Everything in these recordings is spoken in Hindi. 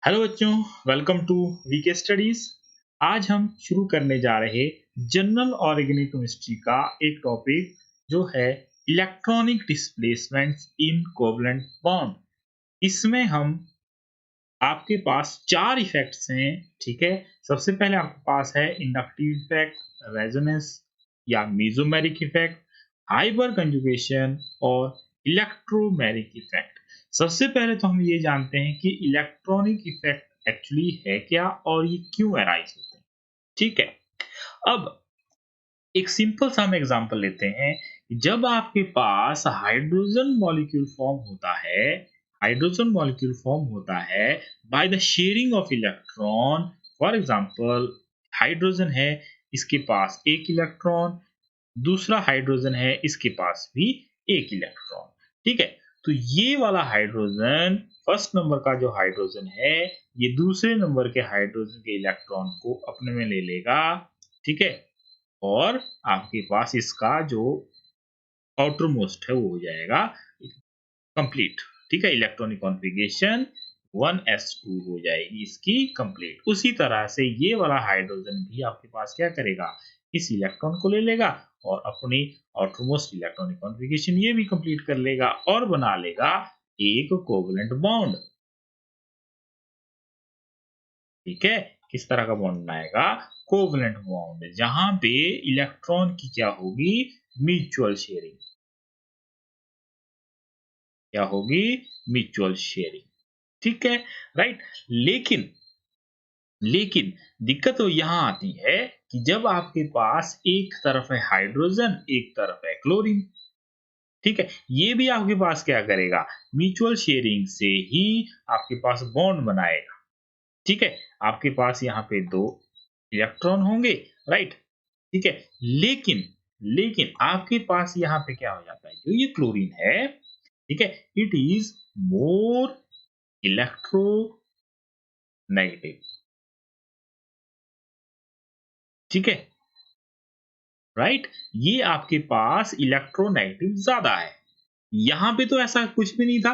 हेलो बच्चों, वेलकम टू वीके स्टडीज। आज हम शुरू करने जा रहे जनरल ऑर्गेनिक केमिस्ट्री का एक टॉपिक जो है इलेक्ट्रॉनिक डिस्प्लेसमेंट्स इन कोवलेंट बॉन्ड। इसमें हम आपके पास चार इफेक्ट्स हैं। ठीक है, सबसे पहले आपके पास है इंडक्टिव इफेक्ट, रेजोनेंस या मेसोमेरिक इफेक्ट, हाइपर कंजुगेशन और इलेक्ट्रोमेरिक इफेक्ट। सबसे पहले तो हम ये जानते हैं कि इलेक्ट्रॉनिक इफेक्ट एक्चुअली है क्या और ये क्यों अराइज होते हैं। ठीक है, अब एक सिंपल सा हम एग्जांपल लेते हैं। जब आपके पास हाइड्रोजन मॉलिक्यूल फॉर्म होता है by the sharing of electron. For example, hydrogen है, इसके पास एक इलेक्ट्रॉन, दूसरा हाइड्रोजन है, इसके पास भी एक इलेक्ट्रॉन। ठीक है, तो ये वाला हाइड्रोजन, फर्स्ट नंबर का जो हाइड्रोजन है, ये दूसरे नंबर के हाइड्रोजन के इलेक्ट्रॉन को अपने में ले लेगा। ठीक है, और आपके पास इसका जो आउटर मोस्ट है वो हो जाएगा कंप्लीट। ठीक है, इलेक्ट्रॉनिक कॉन्फ़िगरेशन 1s2 हो जाएगी इसकी कंप्लीट। उसी तरह से ये वाला हाइड्रोजन भी आपके पास क्या करेगा, इस इलेक्ट्रॉन को ले लेगा और अपनी आउटरमोस्ट इलेक्ट्रॉनिक कॉन्फ़िगरेशन ये भी कंप्लीट कर लेगा और बना लेगा एक कोवलेंट बॉन्ड। ठीक है, किस तरह का बॉन्ड बनाएगा, कोवलेंट बॉन्ड, जहां पे इलेक्ट्रॉन की क्या होगी, म्यूचुअल शेयरिंग। क्या होगी, म्यूचुअल शेयरिंग। ठीक है, राइट। लेकिन लेकिन दिक्कत तो यहां आती है कि जब आपके पास एक तरफ है हाइड्रोजन, एक तरफ है क्लोरीन। ठीक है, ये भी आपके पास क्या करेगा, म्यूचुअल शेयरिंग से ही आपके पास बॉन्ड बनाएगा। ठीक है, आपके पास यहाँ पे दो इलेक्ट्रॉन होंगे, राइट। ठीक है, लेकिन लेकिन आपके पास यहाँ पे क्या हो जाता है, जो ये क्लोरीन है, ठीक है, it is more electro negative. ठीक है, राइट, ये आपके पास इलेक्ट्रोनेगेटिव ज्यादा है। यहां पे तो ऐसा कुछ भी नहीं था,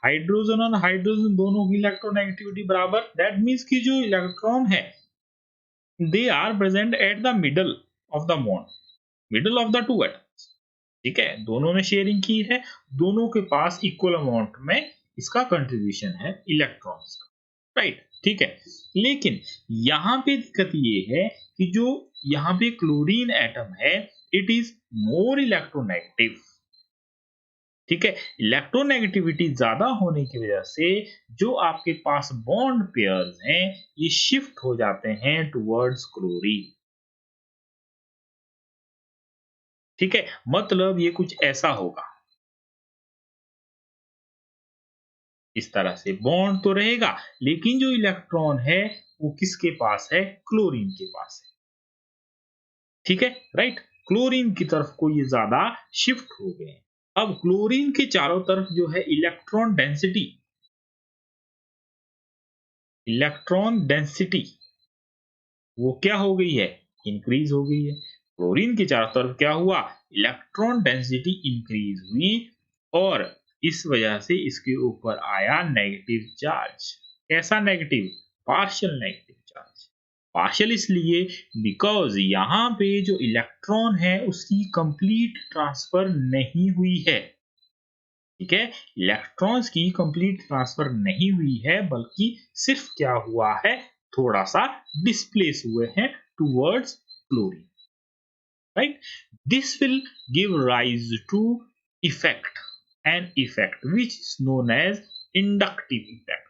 हाइड्रोजन और हाइड्रोजन दोनों की इलेक्ट्रोनेगेटिविटी बराबर। दैट मींस कि जो इलेक्ट्रॉन है, they are present at the middle of the bond, middle of the two atoms. ठीक है, दोनों ने शेयरिंग की है, दोनों के पास इक्वल अमाउंट में इसका कंट्रीब्यूशन है इलेक्ट्रॉन्स का, राइट। ठीक है, लेकिन यहाँ पे दिक्कत ये है कि जो यहाँ पे क्लोरीन एटम है, इट इज मोर इलेक्ट्रोनेगेटिव। ठीक है, इलेक्ट्रोनेगेटिविटी ज्यादा होने की वजह से जो आपके पास बॉन्ड पेयर्स हैं, ये शिफ्ट हो जाते हैं टुवर्ड्स क्लोरीन। ठीक है, मतलब ये कुछ ऐसा होगा, इस तरह से बॉन्ड तो रहेगा, लेकिन जो इलेक्ट्रॉन है वो किसके पास है, क्लोरीन के पास है। ठीक है, राइट, क्लोरीन की तरफ को ये ज्यादा शिफ्ट हो गए हैं। अब क्लोरीन के चारों तरफ जो है इलेक्ट्रॉन डेंसिटी वो क्या हो गई है, इंक्रीज हो गई है। क्लोरीन के चारों तरफ क्या हुआ, इलेक्ट्रॉन डेंसिटी इंक्रीज हुई, और इस वजह से इसके ऊपर आया नेगेटिव चार्ज। कैसा negative, partial negative charge. Partial इसलिए बिकॉज यहाँ पे जो इलेक्ट्रॉन है उसकी कंप्लीट ट्रांसफर नहीं हुई है। ठीक है, इलेक्ट्रॉन्स की कंप्लीट ट्रांसफर नहीं हुई है, बल्कि सिर्फ क्या हुआ है, थोड़ा सा डिस्प्लेस हुए हैं towards chlorine, right. This will give rise to effect, an effect which is known as inductive effect.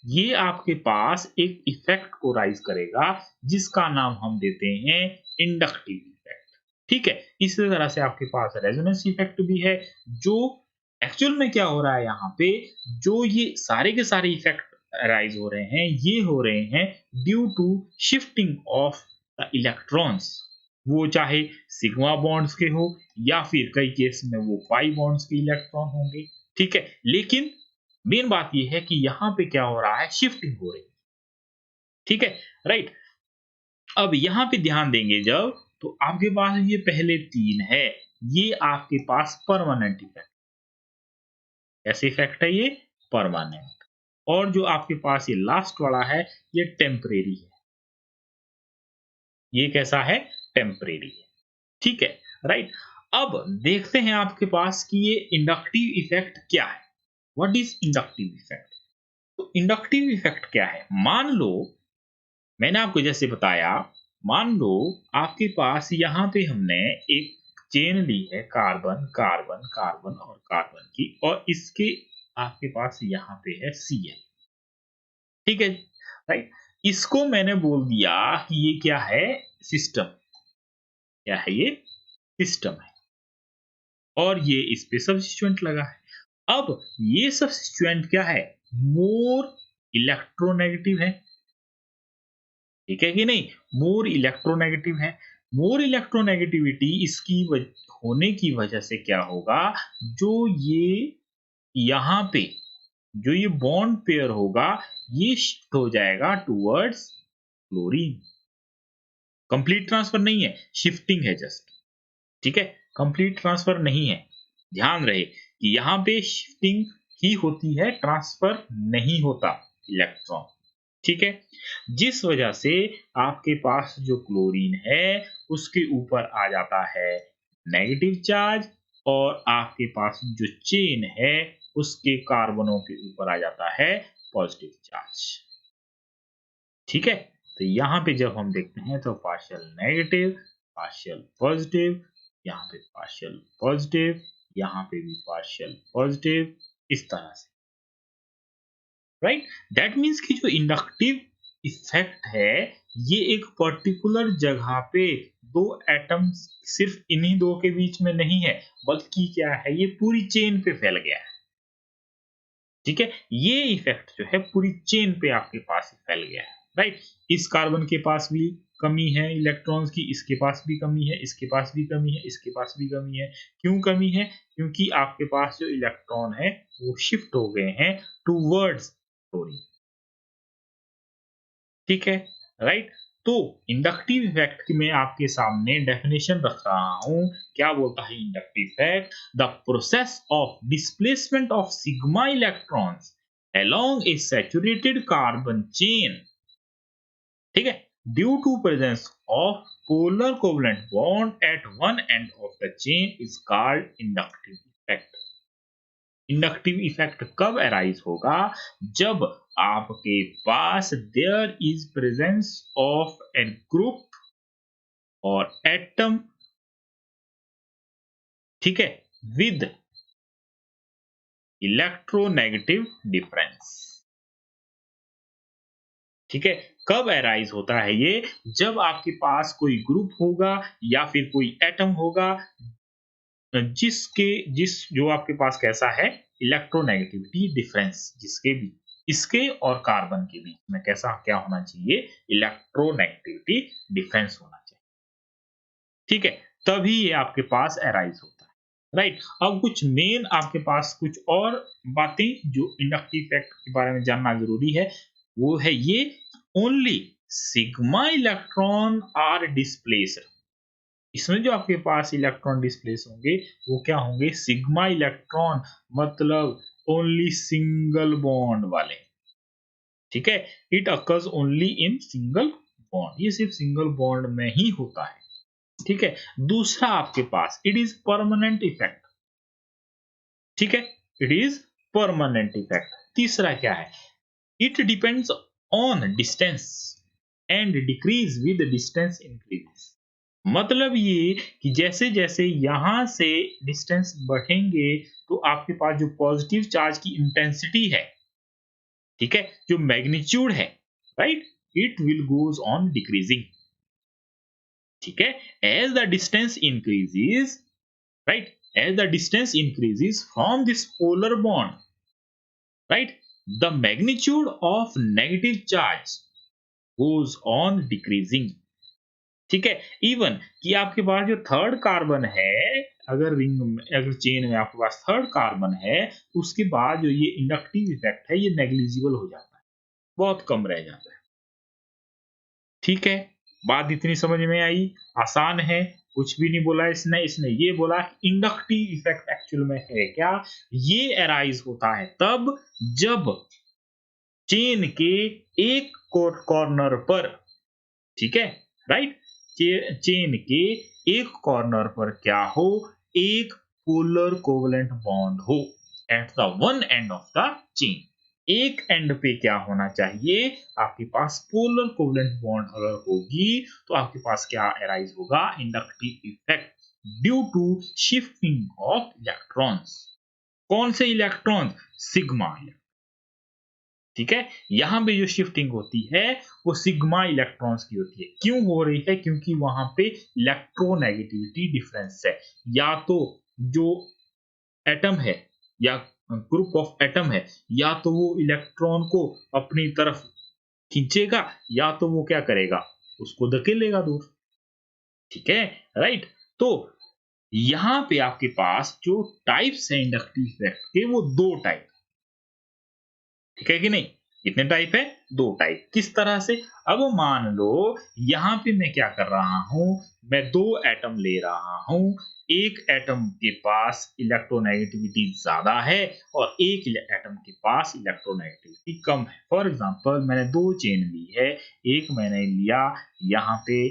ये आपके पास एक इफेक्ट को राइज करेगा जिसका नाम हम देते हैं इंडक्टिव इफेक्ट। ठीक है, इसी तरह से आपके पास रेजोनेंस इफेक्ट भी है। जो एक्चुअल में क्या हो रहा है यहाँ पे, जो ये सारे के सारे इफेक्ट राइज हो रहे हैं, ये हो रहे हैं due to shifting of the electrons. वो चाहे सिग्मा बॉन्ड्स के हो या फिर कई केस में वो पाई बॉन्ड्स के इलेक्ट्रॉन होंगे। ठीक है, लेकिन मेन बात यह है कि यहां पे क्या हो रहा है, शिफ्टिंग हो रही है। ठीक है, राइट। अब यहां पे ध्यान देंगे जब, तो आपके पास ये पहले तीन है, ये आपके पास परमानेंट इफेक्ट। कैसे इफेक्ट है ये, परमानेंट। और जो आपके पास ये लास्ट वाला है ये टेम्परेरी है। ये कैसा है? टेम्परेरी है। ठीक है, राइट। अब देखते हैं आपके पास कि ये इंडक्टिव इफेक्ट क्या है। What is inductive effect? तो इंडक्टिव इफेक्ट क्या है? मान लो मैंने आपको जैसे बताया, मान लो आपके पास यहाँ पे हमने एक चेन ली है कार्बन कार्बन कार्बन और कार्बन की, और इसके आपके पास यहाँ पे है Cl। ठीक है, राइट। इसको मैंने बोल दिया कि ये क्या है? सिस्टम। क्या है ये? सिस्टम है। और ये इस पे सब्स्टिट्यूएंट लगा है। अब ये सब्स्टिट्यूएंट क्या है? मोर इलेक्ट्रोनेगेटिव है। ठीक है कि नहीं? मोर इलेक्ट्रोनेगेटिव है। मोर इलेक्ट्रोनेगेटिविटी इसकी होने की वजह से क्या होगा? जो ये यहाँ पे जो ये बॉन्ड पेयर होगा, ये शिफ्ट हो जाएगा टुवर्ड्स क्लोरीन। कंप्लीट ट्रांसफर नहीं है, शिफ्टिंग है जस्ट। ठीक है, कंप्लीट ट्रांसफर नहीं है। ध्यान रहे कि यहाँ पे शिफ्टिंग ही होती है, ट्रांसफर नहीं होता इलेक्ट्रॉन। ठीक है, जिस वजह से आपके पास जो क्लोरीन है उसके ऊपर आ जाता है नेगेटिव चार्ज, और आपके पास जो चेन है उसके कार्बनों के ऊपर आ जाता है पॉजिटिव चार्ज। ठीक है, तो यहाँ पे जब हम देखते हैं तो पार्शियल नेगेटिव, पार्शियल पॉजिटिव, यहाँ पे पार्शियल पॉजिटिव, यहाँ पे भी पार्शियल पॉजिटिव, इस तरह से, राइट। दैट मीन्स कि जो इंडक्टिव इफेक्ट है ये एक पर्टिकुलर जगह पे दो एटम्स, सिर्फ इन्हीं दो के बीच में नहीं है, बल्कि क्या है, ये पूरी चेन पे फैल गया है। ठीक है, ये इफेक्ट जो है पूरी चेन पे आपके पास फैल गया है, राइट। इस कार्बन के पास भी कमी है इलेक्ट्रॉन्स की, इसके पास भी कमी है, इसके पास भी कमी है, इसके पास भी कमी है। क्यों कमी है? क्योंकि आपके पास जो इलेक्ट्रॉन है वो शिफ्ट हो गए हैं टूवर्ड्स क्लोरीन। ठीक है, राइट। तो इंडक्टिव इफेक्ट की मैं आपके सामने डेफिनेशन रख रहा हूं। क्या बोलता है inductive effect? The process of displacement of sigma electrons along a saturated carbon chain, ठीक है, due to presence of polar covalent bond at one end of the chain is called inductive effect। Inductive effect कब अराइज होगा? जब आपके पास there is presence of a group और एटम, ठीक है, विद इलेक्ट्रोनेगेटिव डिफरेंस। ठीक है, कब अराइज होता है ये? जब आपके पास कोई ग्रुप होगा या फिर कोई एटम होगा जिस जो आपके पास कैसा है, इलेक्ट्रोनेगेटिविटी डिफरेंस, जिसके भी इसके और कार्बन के बीच में कैसा क्या होना चाहिए? इलेक्ट्रोनेगेटिविटी डिफरेंस होना चाहिए। ठीक है, तभी ये आपके पास अराइज होता है, राइट। अब कुछ मेन आपके पास कुछ और बातें जो इंडक्टिव इफेक्ट के बारे में जानना जरूरी है, वो है ये, only sigma electron are displaced. इसमें जो आपके पास इलेक्ट्रॉन डिस्प्लेस होंगे वो क्या होंगे? सिग्मा इलेक्ट्रॉन, मतलब ओनली सिंगल बॉन्ड वाले। ठीक है, it occurs only in single bond, ये सिर्फ सिंगल बॉन्ड में ही होता है। ठीक है, दूसरा आपके पास इट इज परमानेंट इफेक्ट। ठीक है, इट इज परमानेंट इफेक्ट। तीसरा क्या है? It depends on distance and decrease with distance increase. मतलब ये कि जैसे जैसे यहां से डिस्टेंस बढ़ेंगे तो आपके पास जो पॉजिटिव चार्ज की इंटेंसिटी है, ठीक है, जो मैग्नीट्यूड है, right, it will goes on decreasing. ठीक है, as the distance increases, right, as the distance increases from this polar bond, right, the magnitude of negative charge goes on decreasing. ठीक है, इवन कि आपके पास जो थर्ड कार्बन है, अगर रिंग में, अगर चेन में आपके पास थर्ड कार्बन है, उसके बाद जो ये इंडक्टिव इफेक्ट है ये नेग्लिजिबल हो जाता है, बहुत कम रह जाता है। ठीक है, बात इतनी समझ में आई? आसान है, कुछ भी नहीं बोला इसने। इसने ये बोला इंडक्टिव इफेक्ट एक्चुअल में है क्या? ये अराइज होता है तब जब चेन के एक कॉर्नर पर, ठीक है, राइट, चेन के एक कॉर्नर पर क्या हो, एक पोलर कोवेलेंट बॉन्ड हो at the one and of the chain. एक एंड पे क्या होना चाहिए, आपके पास पोलर कोवेलेंट बॉन्ड अगर होगी तो आपके पास क्या अराइज होगा, inductive effect due to shifting of electrons. कौन से इलेक्ट्रॉन, सिग्मा, ठीक है। यहां पे जो शिफ्टिंग होती है वो सिग्मा इलेक्ट्रॉन्स की होती है। क्यों हो रही है, क्योंकि वहां पे इलेक्ट्रोनेगेटिविटी डिफरेंस है। या तो जो एटम है या ग्रुप ऑफ एटम है, या तो वो इलेक्ट्रॉन को अपनी तरफ खींचेगा या तो वो क्या करेगा, उसको धकेलेगा दूर, ठीक है, राइट। तो यहां पे आपके पास जो टाइप्स है इंडक्टिव इफेक्ट के, वो दो टाइप, ठीक है कि नहीं। कितने टाइप है, दो टाइप। किस तरह से, अब मान लो यहां पे मैं क्या कर रहा हूं, मैं दो एटम ले रहा हूं। एक एटम के पास इलेक्ट्रोनेगेटिविटी ज्यादा है और एक एटम के पास इलेक्ट्रोनेगेटिविटी कम है। फॉर एग्जांपल मैंने दो चेन ली है, एक मैंने लिया यहाँ पे,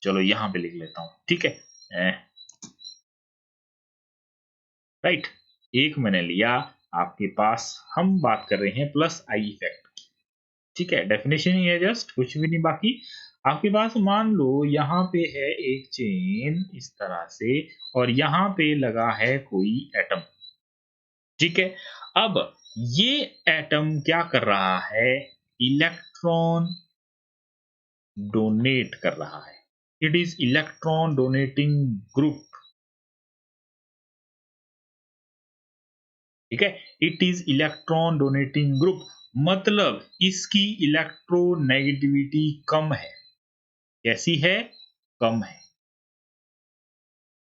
चलो यहाँ पे लिख लेता हूं, ठीक है, राइट। एक मैंने लिया, आपके पास हम बात कर रहे हैं प्लस आई इफेक्ट, ठीक है, डेफिनेशन ही है जस्ट, कुछ भी नहीं बाकी। आपके पास मान लो यहाँ पे है एक चेन इस तरह से और यहाँ पे लगा है कोई एटम, ठीक है। अब ये एटम क्या कर रहा है, इलेक्ट्रॉन डोनेट कर रहा है। It is electron donating group, ठीक है। It is electron donating group, मतलब इसकी इलेक्ट्रोनेगेटिविटी कम है। कैसी है, कम है,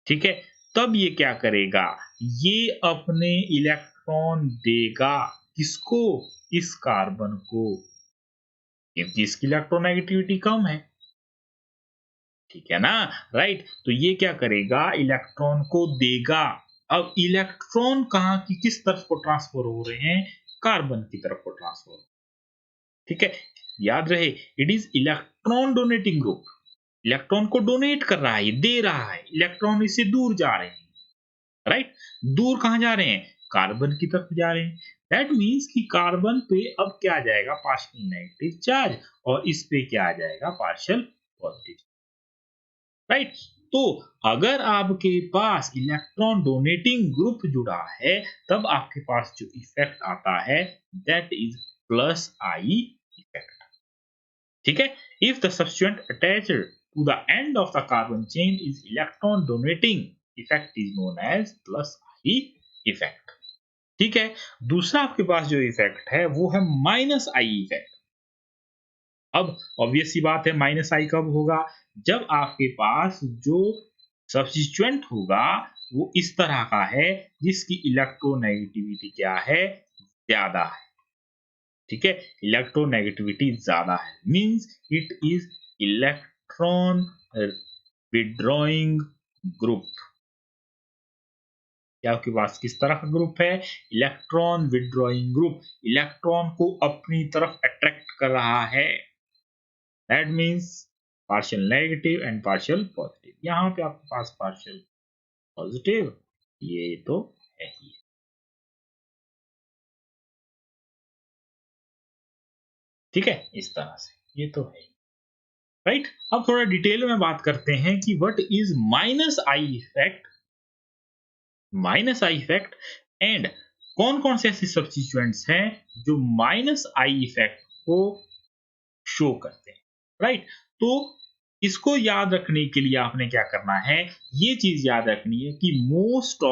ठीक है। तब ये क्या करेगा, ये अपने इलेक्ट्रॉन देगा, किसको, इस कार्बन को, क्योंकि इसकी इलेक्ट्रोनेगेटिविटी कम है, ठीक है ना, राइट। तो ये क्या करेगा, इलेक्ट्रॉन को देगा। अब इलेक्ट्रॉन कहां की किस तरफ को ट्रांसफर हो रहे हैं, कार्बन की तरफ को ट्रांसफर, ठीक है। याद रहे, it is electron donating group, electron को डोनेट कर रहा है, दे रहा है, इलेक्ट्रॉन इससे दूर जा रहे हैं, राइट। दूर कहां जा रहे हैं, कार्बन की तरफ जा रहे हैं। दैट मीन्स कि कार्बन पे अब क्या आ जाएगा, पार्शियल नेगेटिव चार्ज, और इस पे क्या आ जाएगा, पार्शियल पॉजिटिव, राइट। तो अगर आपके पास इलेक्ट्रॉन डोनेटिंग ग्रुप जुड़ा है, तब आपके पास जो इफेक्ट आता है that is plus I effect, ठीक है। If the substituent attached to the end of the carbon chain is electron donating, effect is known as plus I effect, ठीक है। दूसरा आपके पास जो इफेक्ट है वो है माइनस आई इफेक्ट। अब ऑब्वियस सी बात है, माइनस आई कब होगा, जब आपके पास जो सब्स्टिट्यूएंट होगा वो इस तरह का है जिसकी इलेक्ट्रोनेगेटिविटी क्या है, ज्यादा है, ठीक है। इलेक्ट्रोनेगेटिविटी ज्यादा है means it is electron withdrawing group. क्या आपके पास किस तरह का ग्रुप है, इलेक्ट्रॉन विड्रॉइंग ग्रुप, इलेक्ट्रॉन को अपनी तरफ अट्रैक्ट कर रहा है। That means partial negative and partial positive. यहाँ पे आपके पास पार्शियल पॉजिटिव, ये तो है ही है, ठीक है, इस तरह से ये तो है ही, राइट। अब थोड़ा डिटेल में बात करते हैं कि what is minus I effect, minus I effect and कौन कौन से ऐसे सब्स्टिट्यूएंट्स हैं जो माइनस आई इफेक्ट को शो करते हैं, राइट। तो इसको याद रखने के लिए आपने क्या करना है, ये चीज याद रखनी है कि most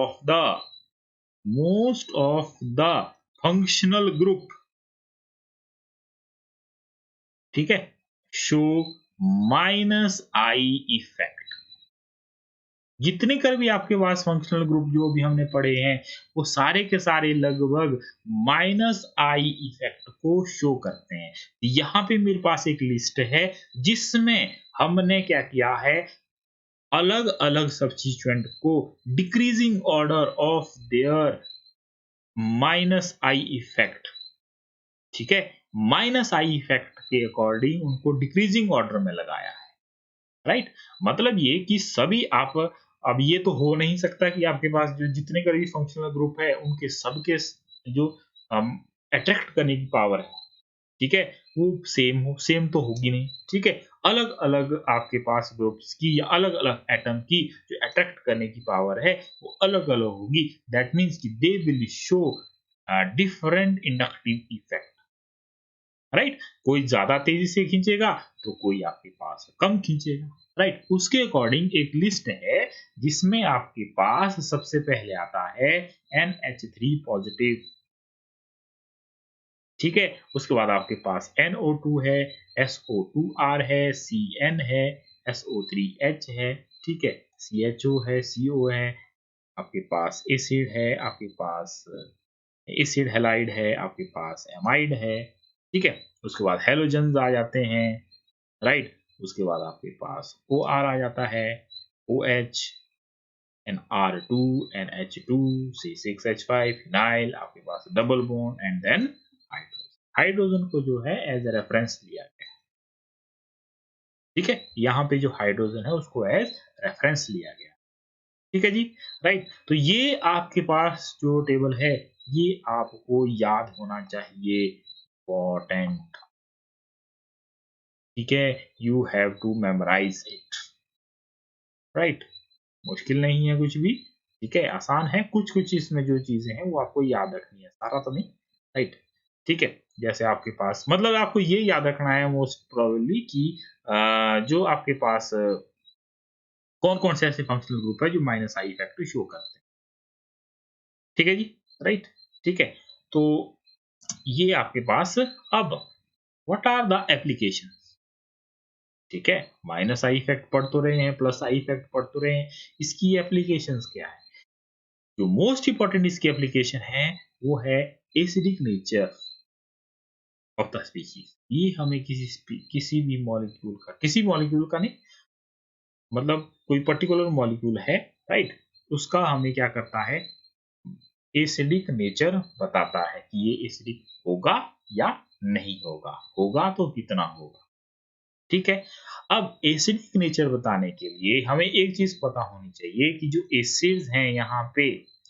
of the functional group, ठीक है, शो माइनस आई इफेक्ट। जितने कर भी आपके पास फंक्शनल ग्रुप जो भी हमने पढ़े हैं वो सारे के सारे लगभग माइनस आई इफेक्ट को शो करते हैं। यहाँ पे मेरे पास एक लिस्ट है जिसमें हमने क्या किया है, अलग अलग सब्स्टिट्यूएंट को decreasing order of their minus I effect ठीक है, माइनस आई इफेक्ट के अकॉर्डिंग उनको डिक्रीजिंग ऑर्डर में लगाया है, राइट। मतलब ये कि सभी आप, अब ये तो हो नहीं सकता कि आपके पास जो जितने का भी फंक्शनल ग्रुप है उनके सबके जो अट्रैक्ट करने की पावर है, ठीक है, वो सेम हो, सेम तो होगी नहीं, ठीक है। अलग अलग आपके पास ग्रुप्स की या अलग अलग एटम की जो अट्रैक्ट करने की पावर है वो अलग अलग होगी। दैट मीन्स कि they will show different inductive effect, right. कोई ज्यादा तेजी से खींचेगा तो कोई आपके पास कम खींचेगा, राइट। उसके अकॉर्डिंग एक लिस्ट है जिसमें आपके पास सबसे पहले आता है NH3 पॉजिटिव, ठीक है। उसके बाद आपके पास NO2 है, SO2R है, CN है, SO3H है, ठीक है, CHO है, CO है, आपके पास एसिड है, आपके पास एसिड हैलाइड है, आपके पास एमाइड है, ठीक है। उसके बाद हैलोजन्स आ जाते हैं, राइट। उसके बाद आपके पास OR आ जाता है, OH, NR2, NH2, C6H5, phenyl, आपके पास double bond and then hydrogen. Hydrogen को जो है एज ए रेफरेंस लिया गया है, ठीक है। यहाँ पे जो हाइड्रोजन है उसको एज रेफरेंस लिया गया, ठीक है जी, राइट। तो ये आपके पास जो टेबल है ये आपको याद होना चाहिए, इम्पोर्टेंट, ठीक है। You have to memorise it, right. मुश्किल नहीं है कुछ भी, ठीक है, आसान है। कुछ-कुछ इसमें जो चीज़ें हैं वो आपको याद रखनी है, सारा तो नहीं, राइट, ठीक है। जैसे आपके पास मतलब आपको ये याद रखना है मोस्ट प्रोबेबली कि जो आपके पास कौन-कौन से ऐसे फंक्शनल ग्रुप है जो माइनस आई इफेक्ट शो करते हैं, ठीक है जी, राइट, ठीक है। तो ये आपके पास अब व्हाट आर द एप्लीकेशंस, ठीक है, माइनस आई इफेक्ट पढ़ तो रहे हैं, प्लस आई इफेक्ट पढ़ तो रहे हैं, इसकी एप्लीकेशंस क्या है? जो मोस्ट इंपॉर्टेंट इसकी एप्लीकेशन है वो है acidic nature of the species. ये हमें किसी भी मॉलिक्यूल का, किसी मॉलिक्यूल का नहीं, मतलब कोई पर्टिकुलर मॉलिक्यूल है, राइट, उसका हमें क्या करता है, एसिडिक नेचर बताता है कि ये एसिडिक होगा या नहीं होगा, होगा तो कितना होगा, ठीक है। अब एसिडिक नेचर बताने के लिए हमें एक चीज पता होनी चाहिए कि जो एसिड्स हैं यहाँ पे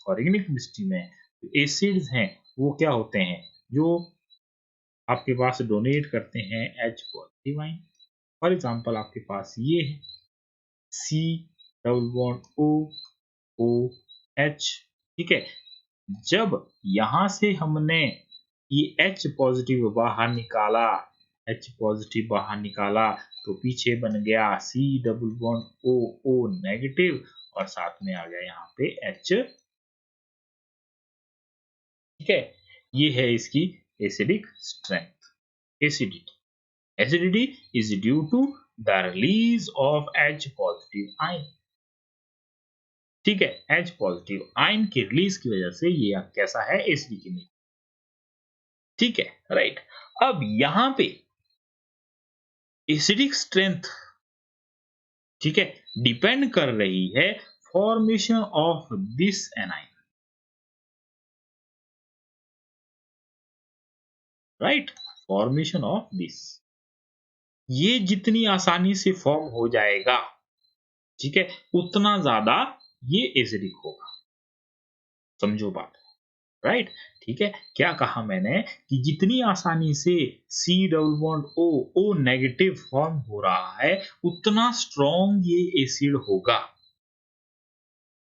ऑर्गेनिक केमिस्ट्री में, एसिड्स हैं वो क्या होते हैं, जो आपके पास डोनेट करते हैं H positive ion. For example आपके पास ये है C double bond O O H, ठीक है। जब यहाँ से हमने ये H पॉजिटिव बाहर निकाला, H पॉजिटिव बाहर निकाला तो पीछे बन गया C double bond O O negative और साथ में आ गया यहाँ पे H, ठीक है। ये है इसकी acidic strength, acidity. Acidity is due to the release of H positive ion, ठीक है। H पॉजिटिव आयन के रिलीज की वजह से ये कैसा है, एसिडिक में, ठीक है, राइट। अब यहां पे एसिडिक स्ट्रेंथ, ठीक है, डिपेंड कर रही है formation of this A9, right, formation of this, ये जितनी आसानी से फॉर्म हो जाएगा, ठीक है, उतना ज्यादा ये एसिडिक होगा, समझो बात, राइट, ठीक है। क्या कहा मैंने कि जितनी आसानी से C double bond O O negative form हो रहा है उतना स्ट्रॉन्ग ये एसिड होगा,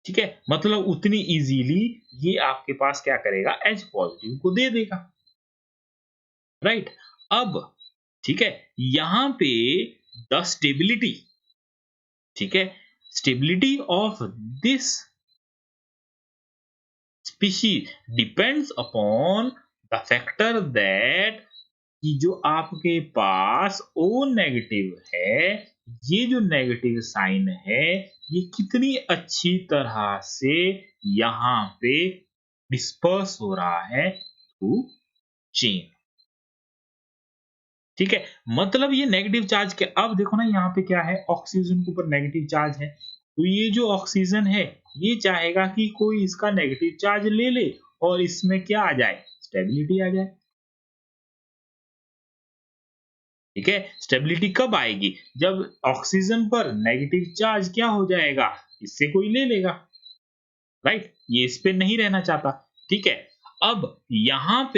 ठीक है। मतलब उतनी इजीली ये आपके पास क्या करेगा, H पॉजिटिव को दे देगा, राइट। अब ठीक है, यहां पे द स्टेबिलिटी, ठीक है, stability of this species depends upon the factor that कि जो आपके पास O नेगेटिव है, ये जो नेगेटिव साइन है ये कितनी अच्छी तरह से यहाँ पे डिस्पर्स हो रहा है थ्रू चेन, ठीक है। मतलब ये नेगेटिव चार्ज के, अब देखो ना यहाँ पे क्या है, ऑक्सीजन के ऊपर नेगेटिव चार्ज है, तो ये जो ऑक्सीजन है ये चाहेगा कि कोई इसका नेगेटिव चार्ज ले ले और इसमें क्या आ जाए, स्टेबिलिटी आ जाए, ठीक है। स्टेबिलिटी कब आएगी? जब ऑक्सीजन पर नेगेटिव चार्ज क्या हो जाएगा, इससे कोई ले लेगा, राइट? ये इस पे नहीं रहना चाहता, ठीक है। अब यहाँ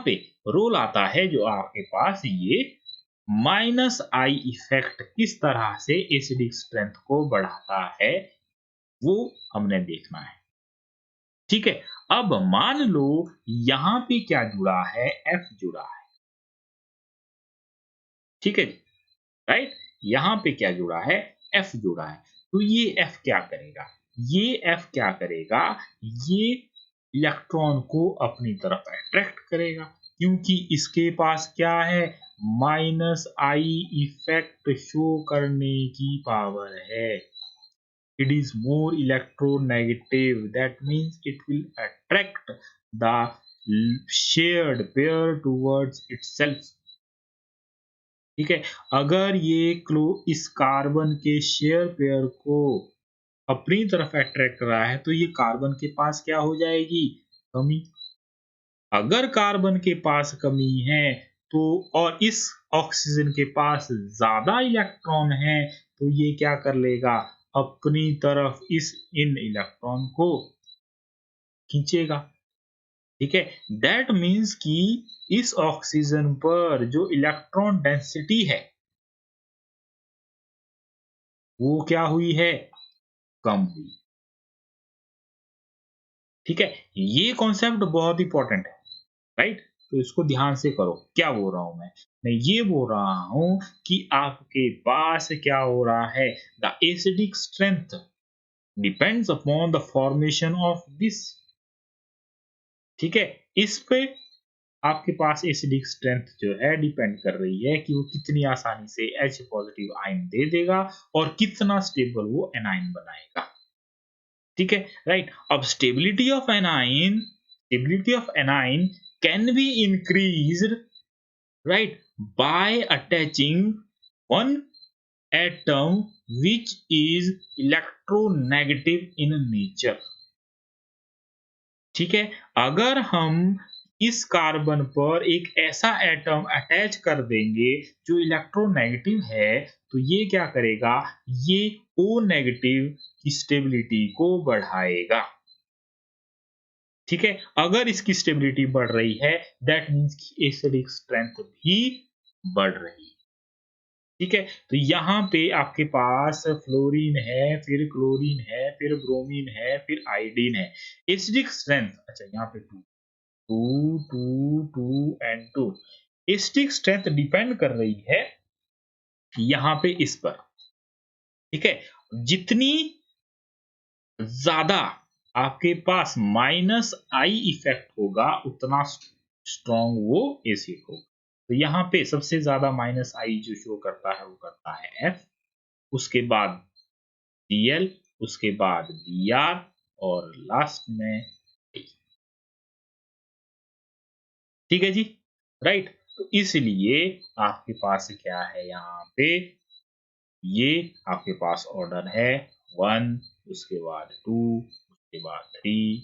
पे रोल आता है जो आपके पास ये माइनस आई इफेक्ट किस तरह से एसिडिक स्ट्रेंथ को बढ़ाता है, वो हमने देखना है, ठीक है। अब मान लो यहाँ पे क्या जुड़ा है, एफ जुड़ा है, ठीक है जी, राइट। यहाँ पे क्या जुड़ा है, एफ जुड़ा है। तो ये एफ क्या करेगा, ये एफ क्या करेगा, ये इलेक्ट्रॉन को अपनी तरफ अट्रैक्ट करेगा, क्योंकि इसके पास क्या है, माइनस आई इफेक्ट शो करने की पावर है। It is more electronegative, that means it will attract the shared pair towards itself, ठीक है। अगर ये इस कार्बन के शेयर पेयर को अपनी तरफ अट्रैक्ट कर रहा है तो ये कार्बन के पास क्या हो जाएगी, कमी। अगर कार्बन के पास कमी है तो और इस ऑक्सीजन के पास ज्यादा इलेक्ट्रॉन है तो ये क्या कर लेगा, अपनी तरफ इन इलेक्ट्रॉन को खींचेगा, ठीक है। दैट मीन्स कि इस ऑक्सीजन पर जो इलेक्ट्रॉन डेंसिटी है वो क्या हुई है, कम हुई, ठीक है। ये कॉन्सेप्ट बहुत इंपॉर्टेंट है, राइट। तो इसको ध्यान से करो, क्या बोल रहा हूं मैं ये बोल रहा हूं कि आपके पास क्या हो रहा है, the acidic strength depends upon the formation of this, ठीक है। इस पे आपके पास एसिडिक स्ट्रेंथ जो है डिपेंड कर रही है कि वो कितनी आसानी से H पॉजिटिव आयन दे देगा और कितना स्टेबल वो एनाइन बनाएगा, ठीक है, राइट। अब stability of anion can be increased, right, bye attaching one atom which is electronegative in nature, ठीक है। अगर हम इस कार्बन पर एक ऐसा एटम अटैच कर देंगे जो इलेक्ट्रोनेगेटिव है तो ये क्या करेगा, ये O नेगेटिव की स्टेबिलिटी को बढ़ाएगा, ठीक है। अगर इसकी स्टेबिलिटी बढ़ रही है दैट मीन्स की एसिडिक स्ट्रेंथ भी बढ़ रही है, ठीक है। तो यहाँ पे आपके पास फ्लोरीन है, फिर क्लोरीन है, फिर ब्रोमीन है, फिर आयोडीन है। एसिडिक स्ट्रेंथ, अच्छा यहाँ पे two two two and two, acidic strength depend कर रही है यहाँ पे इस पर, ठीक है। जितनी ज्यादा आपके पास माइनस आई इफेक्ट होगा उतना स्ट्रॉन्ग वो एसिड होगा। तो यहाँ पे सबसे ज्यादा माइनस आई जो शो करता है वो करता है एफ, उसके बाद Cl, उसके बाद Br और लास्ट में A, ठीक है जी, राइट। तो इसलिए आपके पास क्या है यहाँ पे, ये आपके पास ऑर्डर है 1, उसके बाद 2, उसके बाद 3,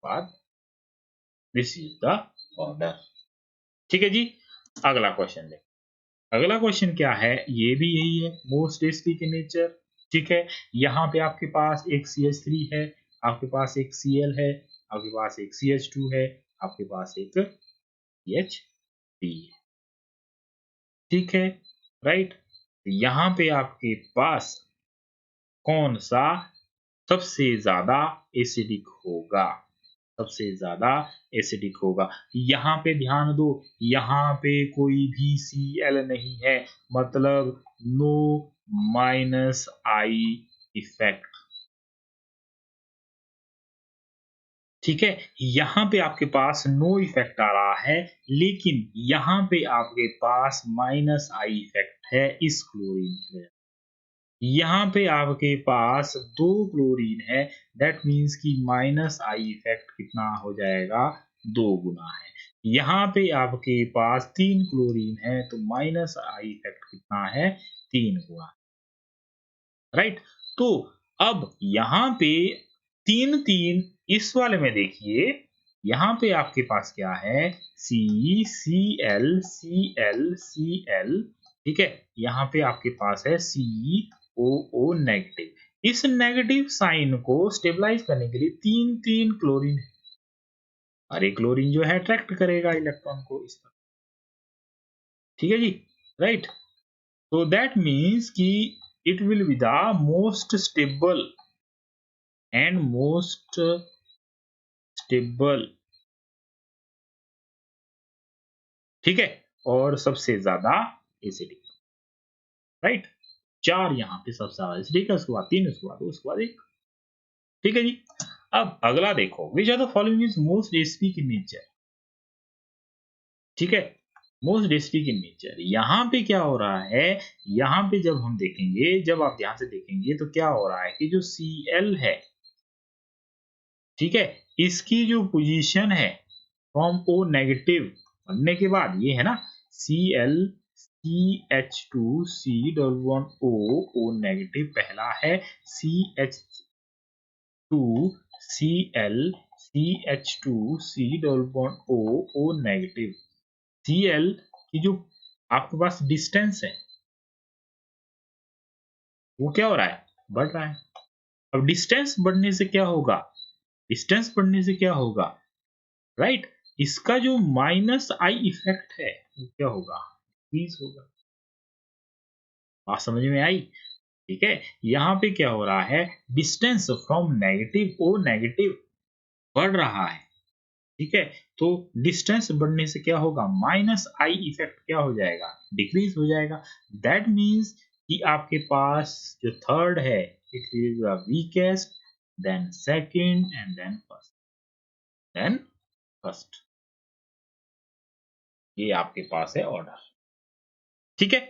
बाद दिस इज द ऑर्डर, ठीक है जी। अगला क्वेश्चन देख, अगला क्वेश्चन क्या है, ये भी यही है, मोस्ट एसिडिक इन नेचर, ठीक है। यहाँ पे आपके पास एक CH3 है, आपके पास एक Cl है, आपके पास एक CH2 है, आपके पास एक CH3 है, ठीक है, राइट। यहाँ पे आपके पास कौन सा सबसे ज्यादा एसिडिक होगा, सबसे ज्यादा एसिडिक होगा। यहाँ पे ध्यान दो, यहाँ पे कोई भी Cl नहीं है, मतलब नो माइनस आई इफेक्ट, ठीक है। यहाँ पे आपके पास नो इफेक्ट आ रहा है, लेकिन यहाँ पे आपके पास माइनस आई इफेक्ट है इस क्लोरीन की वजह, यहाँ पे आपके पास 2 क्लोरीन है, दैट मीन्स कि माइनस आई इफेक्ट कितना हो जाएगा, 2 गुना है। यहाँ पे आपके पास 3 क्लोरीन है तो माइनस आई इफेक्ट कितना है, 3 गुना, राइट। तो अब यहाँ पे 3 3 इस वाले में देखिए यहाँ पे आपके पास क्या है, C C L C L C L, ठीक है। यहाँ पे आपके पास है सी ओ ओ नेगेटिव। इस नेगेटिव साइन को स्टेबलाइज करने के लिए तीन तीन क्लोरीन है, और एक क्लोरीन जो है अट्रैक्ट करेगा इलेक्ट्रॉन को इस पर, ठीक है जी, राइट। So that means कि it will be the most stable and most stable, ठीक है, और सबसे ज्यादा एसिडिक, राइट। चार यहाँ पे सबसे ज्यादा एसिडिक है, उसके बाद तीन, उसके बाद दो, उसके बाद एक, ठीक है जी। अब अगला देखो, which are the following is most acidic in nature, ठीक है, मोस्ट एसिडिक इन नेचर। यहाँ पे क्या हो रहा है, यहाँ पे जब हम देखेंगे, जब आप ध्यान से देखेंगे तो क्या हो रहा है कि जो Cl है, ठीक है, इसकी जो पोजीशन है फ्रॉम ओ नेगेटिव बनने के बाद, ये है ना Cl CH2 C double bond O negative पहला है, CH2 Cl CH2 C double bond O negative. Cl की जो आपके पास डिस्टेंस है वो क्या हो रहा है, बढ़ रहा है। अब डिस्टेंस बढ़ने से क्या होगा, डिस्टेंस बढ़ने से क्या होगा, राइट, इसका जो माइनस आई इफेक्ट है वो क्या होगा, इंक्रीज होगा। बात समझ में आई, ठीक है। यहाँ पे क्या हो रहा है, distance from negative O negative बढ़ रहा है, ठीक है। तो डिस्टेंस बढ़ने से क्या होगा, माइनस आई इफेक्ट क्या हो जाएगा, डिक्रीज हो जाएगा। दैट मीन्स कि आपके पास जो थर्ड है, it is weakest, then second and then first, then first, ये आपके पास है ऑर्डर, ठीक है।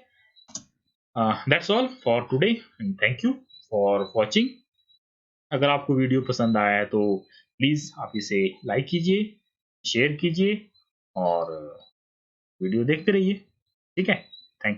That's all for today and thank you for watching. अगर आपको वीडियो पसंद आया है तो प्लीज़ आप इसे लाइक कीजिए, शेयर कीजिए और वीडियो देखते रहिए, ठीक है।